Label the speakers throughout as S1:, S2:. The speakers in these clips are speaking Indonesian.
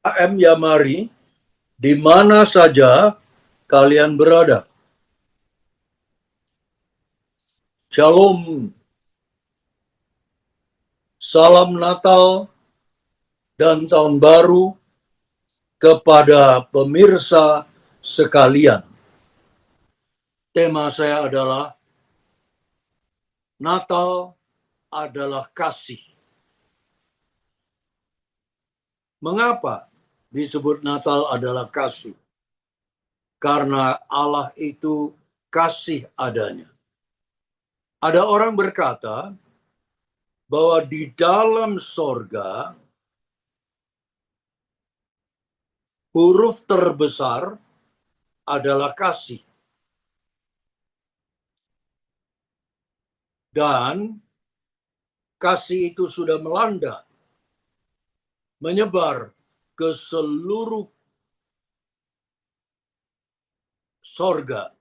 S1: AM Yamari, di mana saja kalian berada. Shalom, salam Natal dan Tahun Baru kepada pemirsa sekalian. Tema saya adalah Natal adalah kasih. Mengapa disebut Natal adalah kasih? Karena Allah itu kasih adanya. Ada orang berkata bahwa di dalam sorga huruf terbesar adalah kasih. Dan kasih itu sudah melanda, menyebar ke seluruh sorga,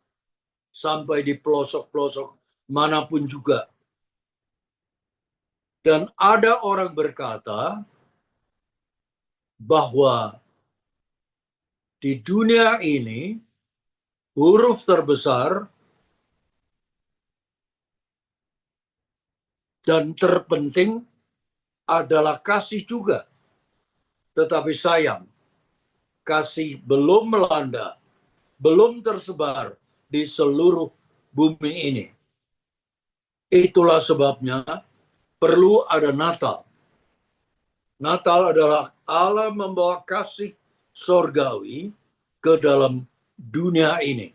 S1: sampai di pelosok-pelosok manapun juga. Dan ada orang berkata bahwa di dunia ini huruf terbesar dan terpenting adalah kasih juga. Tetapi sayang, kasih belum melanda, belum tersebar di seluruh bumi ini. Itulah sebabnya perlu ada Natal. Natal adalah Allah membawa kasih sorgawi ke dalam dunia ini.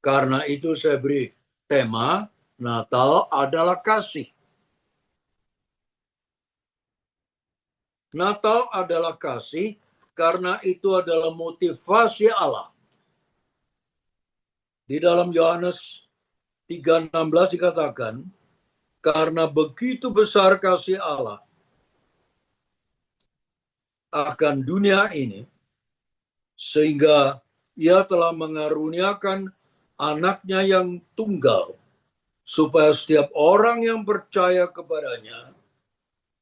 S1: Karena itu saya beri tema Natal adalah kasih. Natal adalah kasih karena itu adalah motivasi Allah. Di dalam Yohanes 3:16 dikatakan, karena begitu besar kasih Allah akan dunia ini, sehingga ia telah mengaruniakan anaknya yang tunggal, supaya setiap orang yang percaya kepadanya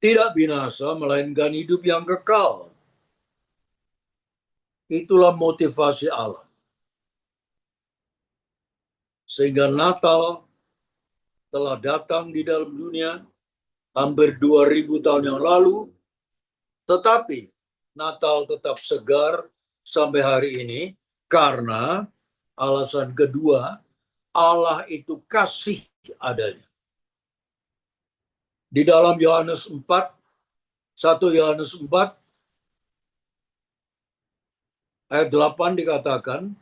S1: tidak binasa, melainkan hidup yang kekal. Itulah motivasi Allah. Sehingga Natal telah datang di dalam dunia hampir 2000 tahun yang lalu, tetapi Natal tetap segar sampai hari ini karena alasan kedua, Allah itu kasih adanya. Di dalam Yohanes 4, 1 Yohanes 4 ayat 8 dikatakan,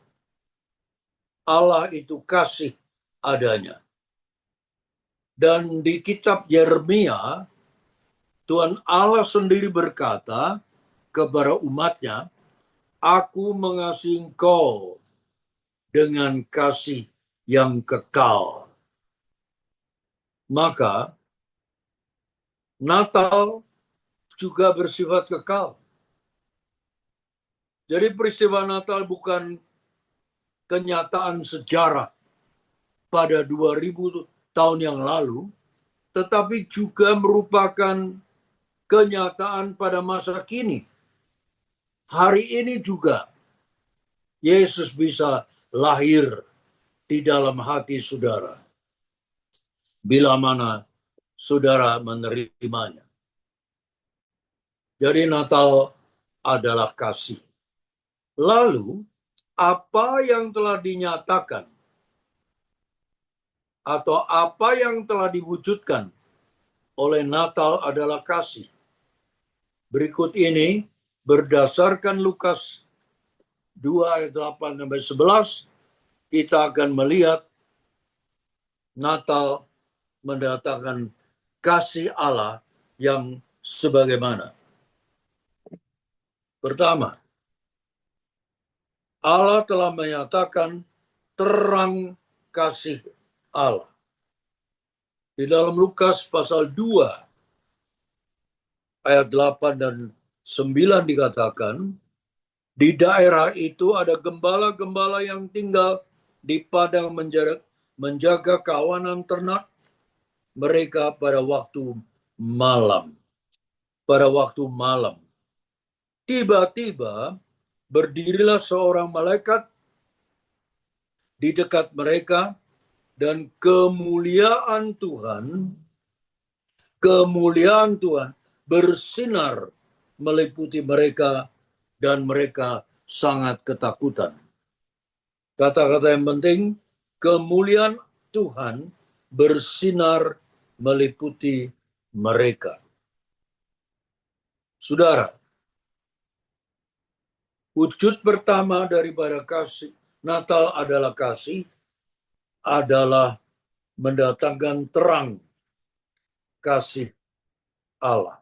S1: Allah itu kasih adanya. Dan di kitab Yeremia, Tuhan Allah sendiri berkata kepada umatnya, Aku mengasihi engkau dengan kasih yang kekal. Maka Natal juga bersifat kekal. Jadi peristiwa Natal bukan kenyataan sejarah pada 2000 tahun yang lalu, tetapi juga merupakan kenyataan pada masa kini. Hari ini juga Yesus bisa lahir di dalam hati saudara, bila mana saudara menerimanya. Jadi Natal adalah kasih. Lalu, apa yang telah dinyatakan atau apa yang telah diwujudkan oleh Natal adalah kasih. Berikut ini berdasarkan Lukas 2 ayat 8 sampai 11, kita akan melihat Natal mendatangkan kasih Allah yang sebagaimana. Pertama, Allah telah menyatakan terang kasih Allah. Di dalam Lukas pasal 2 ayat 8 dan 9 dikatakan, di daerah itu ada gembala-gembala yang tinggal di padang menjaga kawanan ternak mereka pada waktu malam. tiba-tiba berdirilah seorang malaikat di dekat mereka, dan kemuliaan Tuhan bersinar meliputi mereka, dan mereka sangat ketakutan. Kata-kata yang penting, kemuliaan Tuhan bersinar meliputi mereka. Saudara, wujud pertama daripada kasih Natal adalah mendatangkan terang kasih Allah.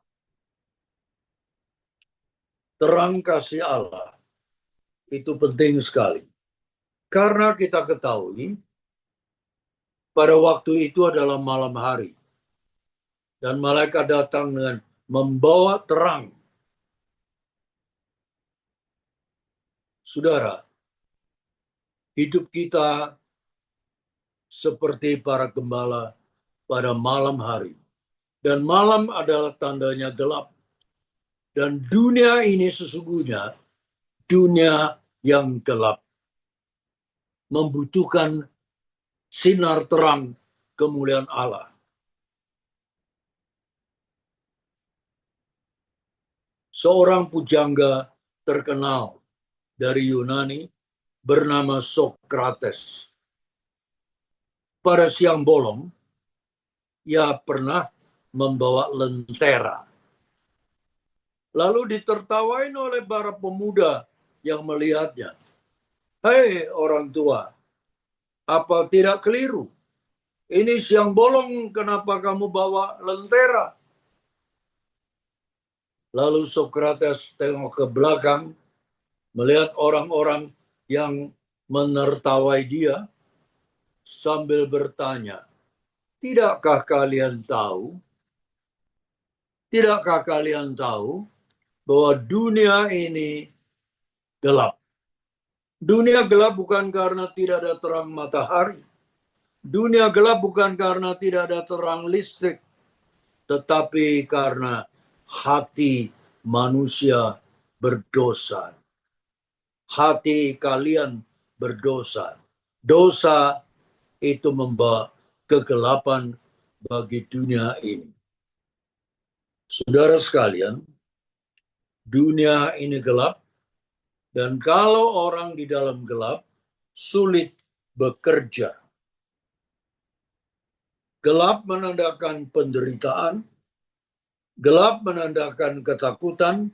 S1: Terang kasih Allah itu penting sekali. Karena kita ketahui pada waktu itu adalah malam hari. Dan malaikat datang dengan membawa terang. Saudara, hidup kita seperti para gembala pada malam hari. Dan malam adalah tandanya gelap. Dan dunia ini sesungguhnya dunia yang gelap, membutuhkan sinar terang kemuliaan Allah. Seorang pujangga terkenal dari Yunani bernama Sokrates. Pada siang bolong, ia pernah membawa lentera. Lalu ditertawain oleh para pemuda yang melihatnya. Hei orang tua, apa tidak keliru? Ini siang bolong, kenapa kamu bawa lentera? Lalu Sokrates tengok ke belakang, melihat orang-orang yang menertawai dia, sambil bertanya, Tidakkah kalian tahu bahwa dunia ini gelap? Dunia gelap bukan karena tidak ada terang matahari. Dunia gelap bukan karena tidak ada terang listrik, tetapi karena hati manusia berdosa. Hati kalian berdosa. Dosa itu membawa kegelapan bagi dunia ini. Saudara sekalian, dunia ini gelap, dan kalau orang di dalam gelap, sulit bekerja. Gelap menandakan penderitaan, gelap menandakan ketakutan,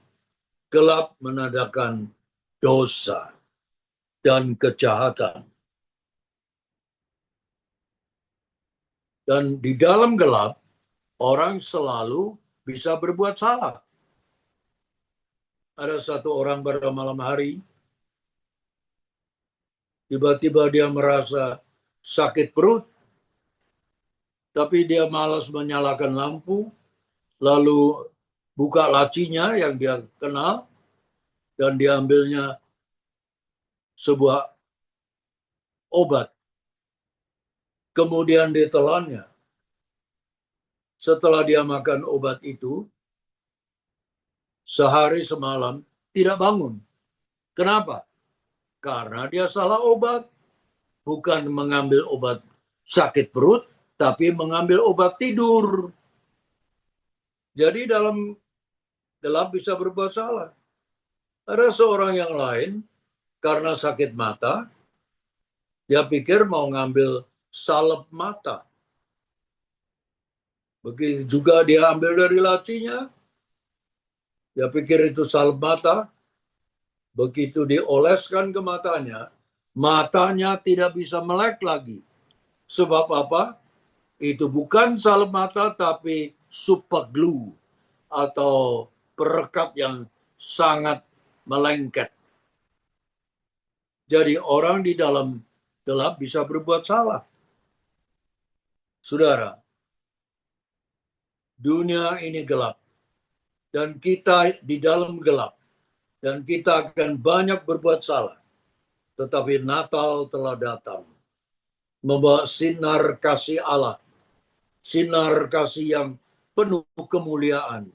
S1: gelap menandakan dosa dan kejahatan. Dan di dalam gelap, orang selalu bisa berbuat salah. Ada satu orang pada malam hari, tiba-tiba dia merasa sakit perut, tapi dia malas menyalakan lampu, lalu buka lacinya yang dia kenal, dan diambilnya sebuah obat. Kemudian ditelannya. Setelah dia makan obat itu, sehari semalam tidak bangun. Kenapa? Karena dia salah obat. Bukan mengambil obat sakit perut, tapi mengambil obat tidur. Jadi dalam gelap bisa berbuat salah. Ada seorang yang lain, karena sakit mata, dia pikir mau ngambil salep mata. Begitu juga dia ambil dari lacinya, dia pikir itu salep mata. Begitu dioleskan ke matanya, matanya tidak bisa melek lagi. Sebab apa? Itu bukan salep mata, tapi super glue atau perekat yang sangat melengket. Jadi orang di dalam gelap bisa berbuat salah. Saudara, dunia ini gelap, dan kita di dalam gelap, dan kita akan banyak berbuat salah. Tetapi Natal telah datang, membawa sinar kasih Allah, sinar kasih yang penuh kemuliaan,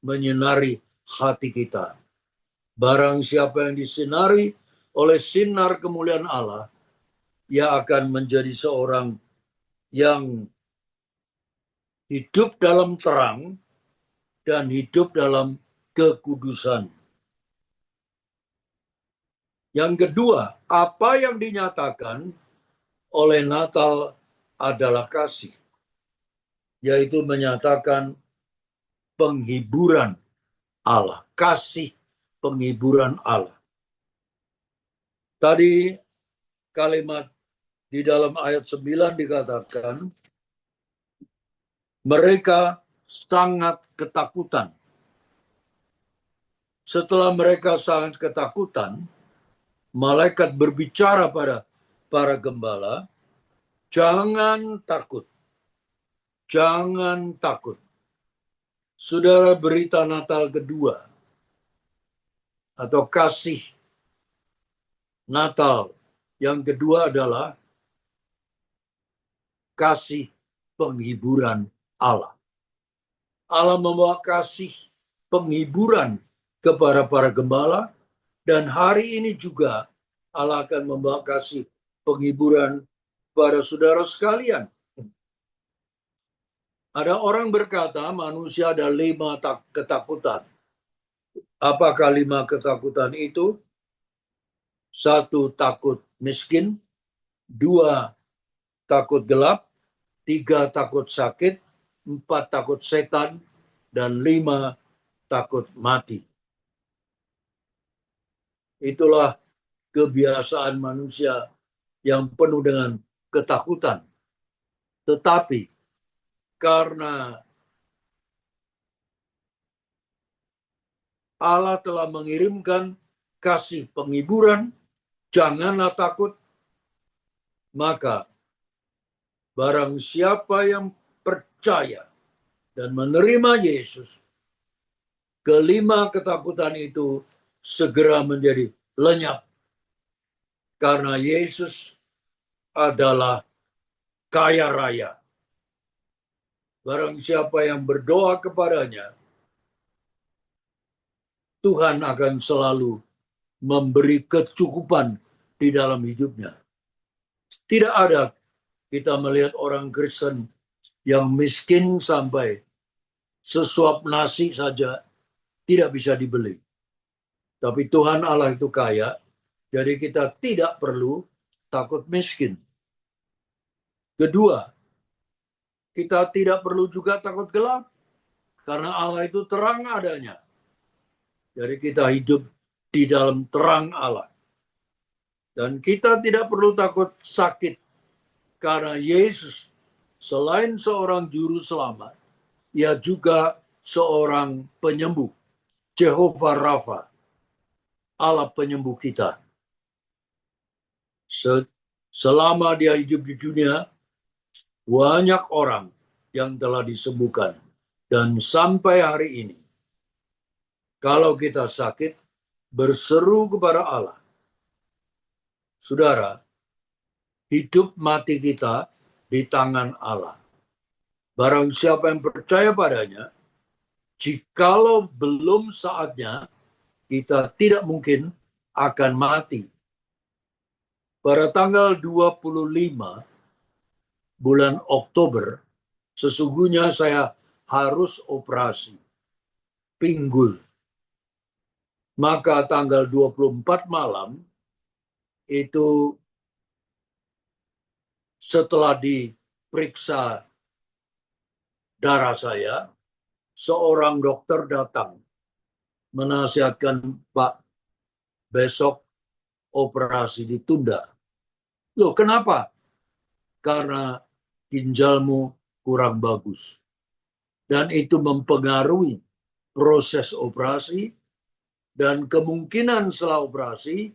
S1: menyinari hati kita. Barang siapa yang disinari oleh sinar kemuliaan Allah, ia akan menjadi seorang yang hidup dalam terang dan hidup dalam kekudusan. Yang kedua, apa yang dinyatakan oleh Natal adalah kasih, yaitu menyatakan penghiburan Allah, kasih penghiburan Allah. Tadi kalimat di dalam ayat 9 dikatakan, mereka sangat ketakutan. Setelah mereka sangat ketakutan, malaikat berbicara pada para gembala, jangan takut, jangan takut. Saudara, berita Natal kedua atau kasih Natal yang kedua adalah kasih penghiburan Allah. Allah membawa kasih penghiburan kepada para gembala, dan hari ini juga Allah akan membawa kasih penghiburan pada saudara sekalian. Ada orang berkata manusia ada 5 ketakutan. Apakah 5 ketakutan itu? 1, takut miskin. 2, takut gelap. 3, takut sakit. 4, takut setan. Dan 5, takut mati. Itulah kebiasaan manusia yang penuh dengan ketakutan. Tetapi karena Allah telah mengirimkan kasih penghiburan, janganlah takut, maka barang siapa yang percaya dan menerima Yesus, kelima ketakutan itu segera menjadi lenyap. Karena Yesus adalah kaya raya. Barang siapa yang berdoa kepadanya, Tuhan akan selalu memberi kecukupan di dalam hidupnya. Tidak ada kita melihat orang Kristen yang miskin sampai sesuap nasi saja tidak bisa dibeli. Tapi Tuhan Allah itu kaya, jadi kita tidak perlu takut miskin. Kedua, kita tidak perlu juga takut gelap, karena Allah itu terang adanya. Jadi kita hidup di dalam terang Allah. Dan kita tidak perlu takut sakit, karena Yesus selain seorang juru selamat, ia juga seorang penyembuh. Jehovah Rafa, Allah penyembuh kita. Selama dia hidup di dunia, banyak orang yang telah disembuhkan. Dan sampai hari ini, kalau kita sakit, berseru kepada Allah. Saudara, hidup mati kita di tangan Allah. Barang siapa yang percaya padanya, jikalau belum saatnya, kita tidak mungkin akan mati. Pada tanggal 25 bulan Oktober, sesungguhnya saya harus operasi pinggul. Maka tanggal 24 malam, itu setelah diperiksa darah saya, seorang dokter datang menasihatkan, Pak, besok operasi ditunda. Loh, kenapa? Karena ginjalmu kurang bagus. Dan itu mempengaruhi proses operasi, dan kemungkinan setelah operasi,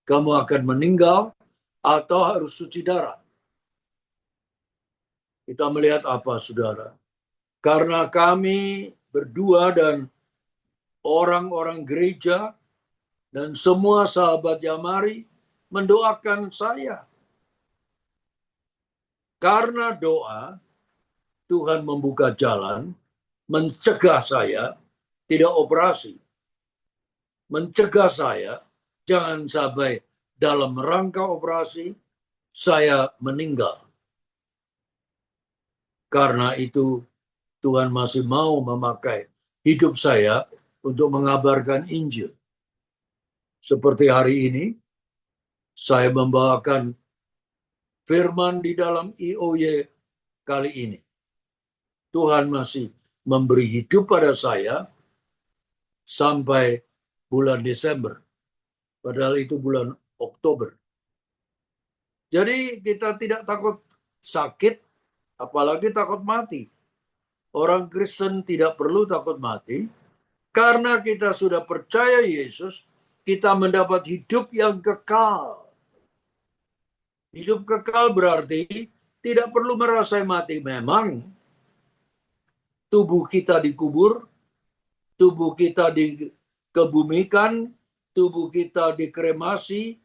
S1: kamu akan meninggal atau harus cuci darah. Kita melihat apa, saudara? Karena kami berdua dan orang-orang gereja dan semua sahabat Yamari mendoakan saya. Karena doa, Tuhan membuka jalan, mencegah saya tidak operasi. mencegah saya jangan sampai dalam rangka operasi saya meninggal. Karena itu Tuhan masih mau memakai hidup saya untuk mengabarkan Injil. Seperti hari ini, saya membawakan firman di dalam IOY kali ini. Tuhan masih memberi hidup pada saya sampai bulan Desember. Padahal itu bulan Oktober. Jadi kita tidak takut sakit, apalagi takut mati. Orang Kristen tidak perlu takut mati, karena kita sudah percaya Yesus, kita mendapat hidup yang kekal. Hidup kekal berarti tidak perlu merasa mati. Memang tubuh kita dikubur, tubuh kita dikebumikan, tubuh kita dikremasi,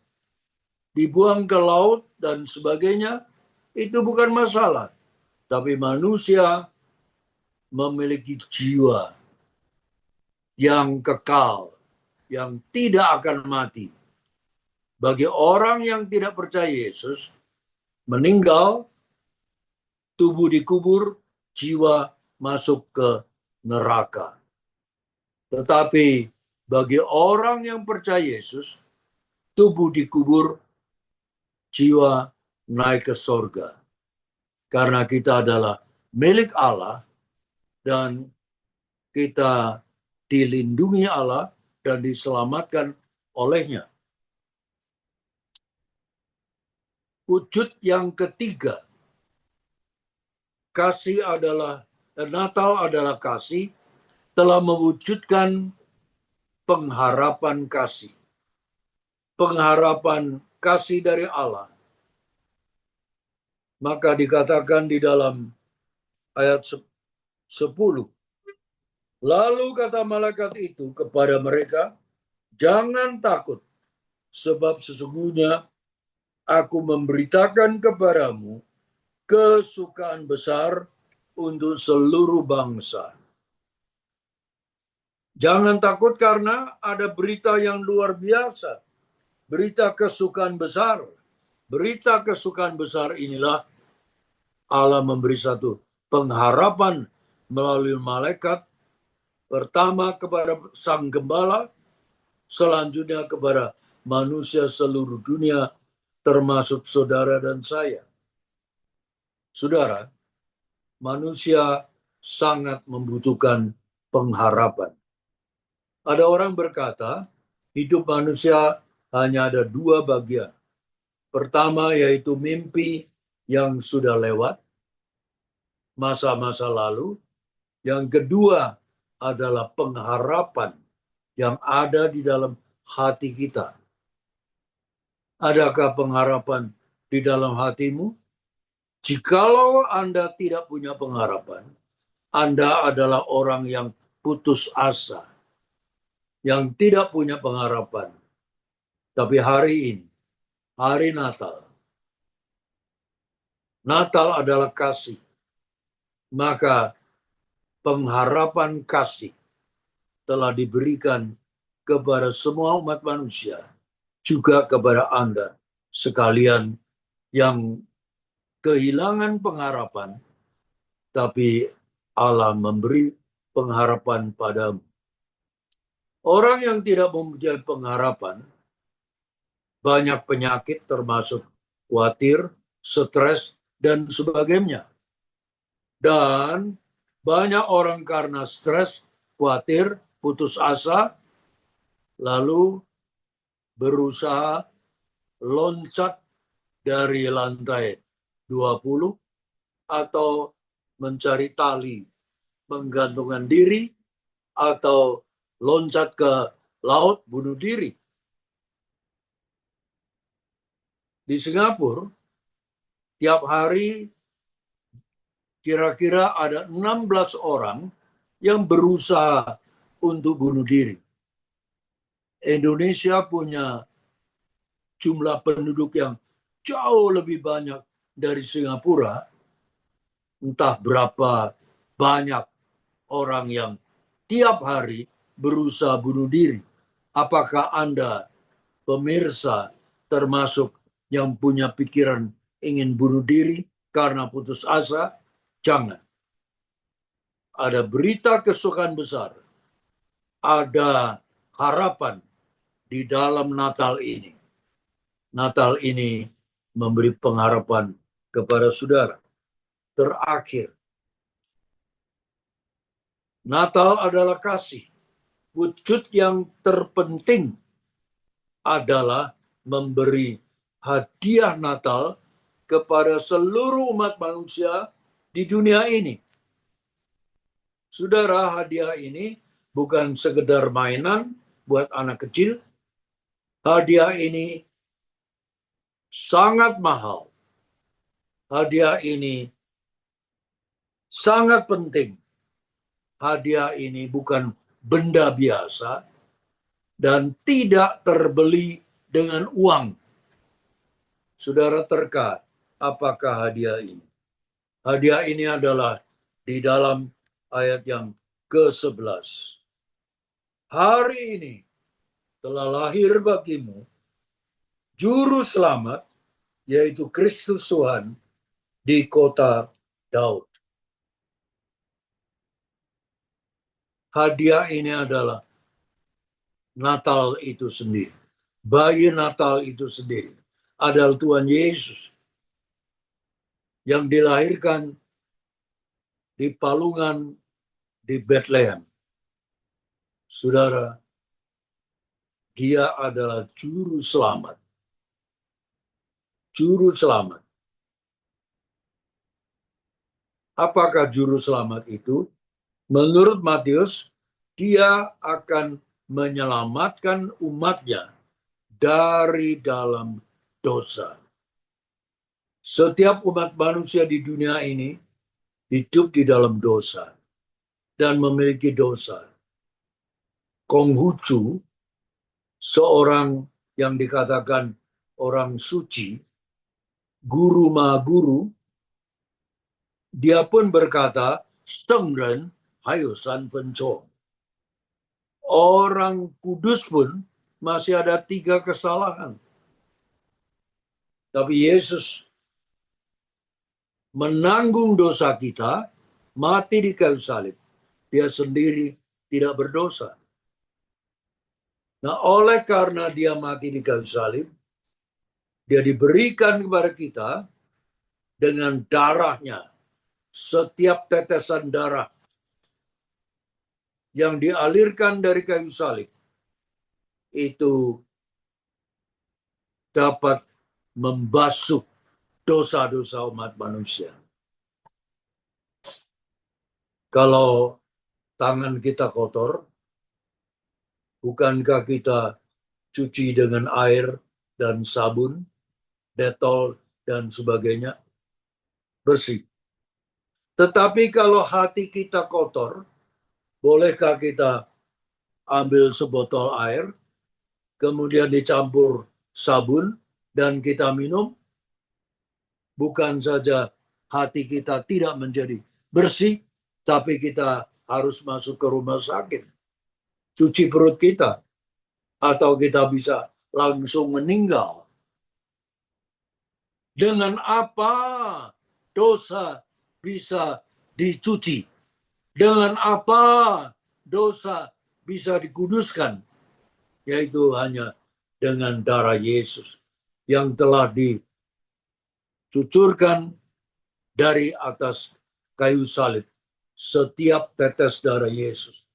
S1: dibuang ke laut, dan sebagainya. Itu bukan masalah. Tapi manusia memiliki jiwa yang kekal, yang tidak akan mati. Bagi orang yang tidak percaya Yesus, meninggal, tubuh dikubur, jiwa masuk ke neraka. Tetapi bagi orang yang percaya Yesus, tubuh dikubur, jiwa naik ke sorga. Karena kita adalah milik Allah dan kita dilindungi Allah dan diselamatkan olehnya. Wujud yang ketiga, Natal adalah kasih, telah mewujudkan pengharapan kasih. Pengharapan kasih dari Allah. Maka dikatakan di dalam ayat 10. Lalu kata malaikat itu kepada mereka, jangan takut, sebab sesungguhnya aku memberitakan kepadamu kesukaan besar untuk seluruh bangsa. Jangan takut karena ada berita yang luar biasa. Berita kesukaan besar. Berita kesukaan besar inilah Allah memberi satu pengharapan melalui malaikat. Pertama kepada sang gembala, selanjutnya kepada manusia seluruh dunia, termasuk saudara dan saya. Saudara, manusia sangat membutuhkan pengharapan. Ada orang berkata, hidup manusia hanya ada dua bagian. Pertama yaitu mimpi yang sudah lewat, masa-masa lalu. Yang kedua adalah pengharapan yang ada di dalam hati kita. Adakah pengharapan di dalam hatimu? Jikalau Anda tidak punya pengharapan, Anda adalah orang yang putus asa, yang tidak punya pengharapan. Tapi hari ini, hari Natal, Natal adalah kasih. Maka pengharapan kasih telah diberikan kepada semua umat manusia, juga kepada Anda sekalian yang kehilangan pengharapan, tapi Allah memberi pengharapan padamu. Orang yang tidak mempunyai pengharapan, banyak penyakit termasuk khawatir, stres, dan sebagainya. Dan banyak orang karena stres, khawatir, putus asa, lalu berusaha loncat dari lantai 20 atau mencari tali, menggantungkan diri, atau loncat ke laut, bunuh diri. Di Singapura, tiap hari kira-kira ada 16 orang yang berusaha untuk bunuh diri. Indonesia punya jumlah penduduk yang jauh lebih banyak dari Singapura. Entah berapa banyak orang yang tiap hari berusaha bunuh diri. Apakah Anda, pemirsa, termasuk yang punya pikiran ingin bunuh diri karena putus asa? Jangan. Ada berita kesukaan besar. Ada harapan di dalam Natal ini. Natal ini memberi pengharapan kepada saudara. Terakhir, Natal adalah kasih. Wujud yang terpenting adalah memberi hadiah Natal kepada seluruh umat manusia di dunia ini. Saudara, hadiah ini bukan sekedar mainan buat anak kecil. Hadiah ini sangat mahal. Hadiah ini sangat penting. Hadiah ini bukan benda biasa dan tidak terbeli dengan uang. Saudara terka, apakah hadiah ini? Hadiah ini adalah di dalam ayat yang ke-11. Hari ini telah lahir bagimu Juru Selamat, yaitu Kristus Tuhan, di kota Daud. Hadiah ini adalah Natal itu sendiri. Bayi Natal itu sendiri adalah Tuhan Yesus yang dilahirkan di palungan di Bethlehem. Saudara, dia adalah Juru Selamat. Juru Selamat. Apakah Juru Selamat itu? Menurut Matius, dia akan menyelamatkan umatnya dari dalam dosa. Setiap umat manusia di dunia ini hidup di dalam dosa dan memiliki dosa. Konghucu, seorang yang dikatakan orang suci, guru maha guru, dia pun berkata, Sengren hayo san fencong. Orang kudus pun masih ada 3 kesalahan. Tapi Yesus menanggung dosa kita, mati di kayu salib. Dia sendiri tidak berdosa. Nah, oleh karena dia mati di kayu salib, dia diberikan kepada kita dengan darahnya. Setiap tetesan darah yang dialirkan dari kayu salib itu dapat membasuh dosa-dosa umat manusia. Kalau tangan kita kotor, bukankah kita cuci dengan air dan sabun, detol, dan sebagainya? Bersih. Tetapi kalau hati kita kotor, bolehkah kita ambil sebotol air, kemudian dicampur sabun, dan kita minum? Bukan saja hati kita tidak menjadi bersih, tapi kita harus masuk ke rumah sakit, cuci perut kita, atau kita bisa langsung meninggal. Dengan apa dosa bisa dicuci? Dengan apa dosa bisa dikuduskan? Yaitu hanya dengan darah Yesus yang telah dicucurkan dari atas kayu salib. Setiap tetes darah Yesus.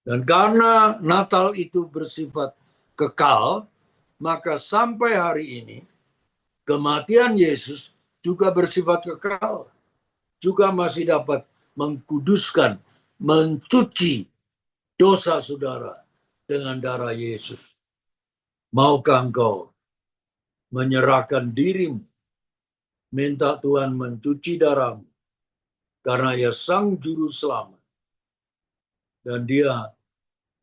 S1: Dan karena Natal itu bersifat kekal, maka sampai hari ini kematian Yesus juga bersifat kekal. Juga masih dapat mengkuduskan, mencuci dosa saudara dengan darah Yesus. Maukah engkau menyerahkan dirimu, minta Tuhan mencuci darahmu, karena Ia Sang Juru Selamat, dan Dia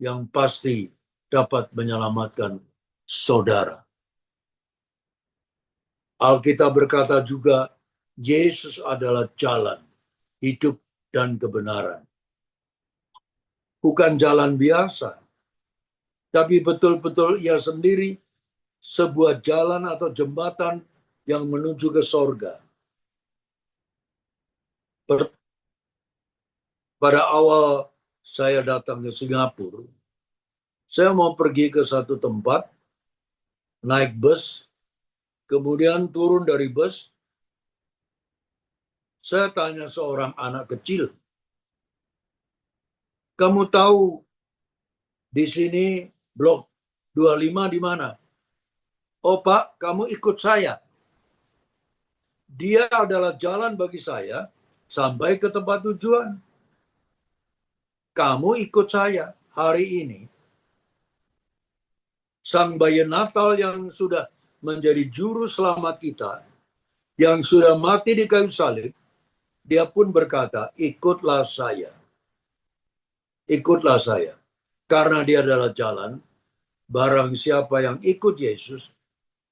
S1: yang pasti dapat menyelamatkan saudara. Alkitab berkata juga, Yesus adalah jalan, hidup, dan kebenaran. Bukan jalan biasa. tapi betul-betul ia sendiri sebuah jalan atau jembatan yang menuju ke sorga. Pada awal saya datang ke Singapura, saya mau pergi ke satu tempat, naik bus, kemudian turun dari bus, saya tanya seorang anak kecil, kamu tahu di sini blok 25 di mana? Oh Pak, kamu ikut saya. Dia adalah jalan bagi saya sampai ke tempat tujuan. Kamu ikut saya hari ini. Sang bayi Natal yang sudah menjadi juru selamat kita, yang sudah mati di kayu salib, dia pun berkata, ikutlah saya. Ikutlah saya. Karena dia adalah jalan, barang siapa yang ikut Yesus,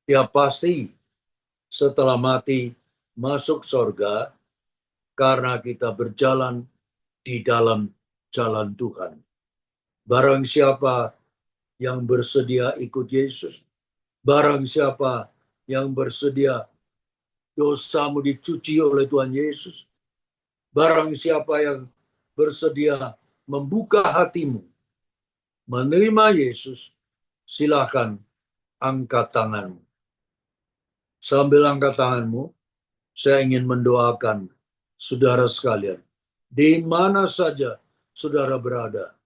S1: dia pasti setelah mati masuk surga karena kita berjalan di dalam jalan Tuhan. Barang siapa yang bersedia ikut Yesus, barang siapa yang bersedia dosamu dicuci oleh Tuhan Yesus, barang siapa yang bersedia membuka hatimu, menerima Yesus, silakan angkat tanganmu. Sambil angkat tanganmu, saya ingin mendoakan saudara sekalian. Di mana saja saudara berada,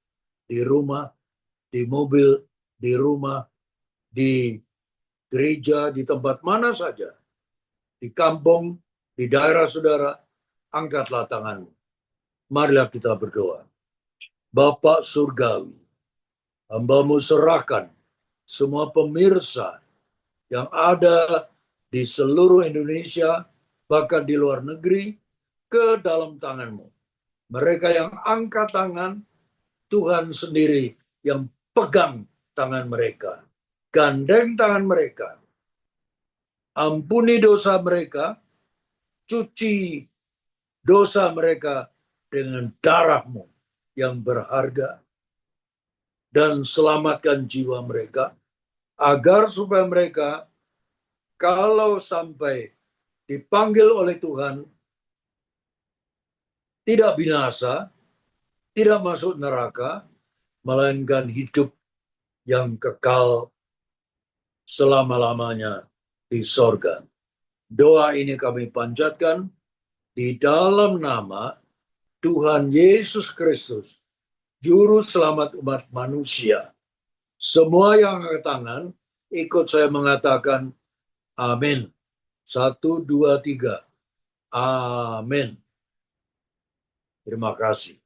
S1: di rumah, di mobil, di rumah, di gereja, di tempat mana saja, di kampung, di daerah saudara, angkatlah tanganmu. Marilah kita berdoa. Bapak Surgawi, hamba-Mu serahkan semua pemirsa yang ada di seluruh Indonesia, bahkan di luar negeri, ke dalam tangan-Mu. Mereka yang angkat tangan, Tuhan sendiri yang pegang tangan mereka. Gandeng tangan mereka. Ampuni dosa mereka, cuci dosa mereka dengan darah-Mu yang berharga, dan selamatkan jiwa mereka, agar supaya mereka kalau sampai dipanggil oleh Tuhan, tidak binasa, tidak masuk neraka, melainkan hidup yang kekal selama-lamanya di sorga. Doa ini kami panjatkan di dalam nama Tuhan Yesus Kristus, Juru Selamat umat manusia. Semua yang angkat tangan, ikut saya mengatakan amin. 1, 2, 3. Amin. Terima kasih.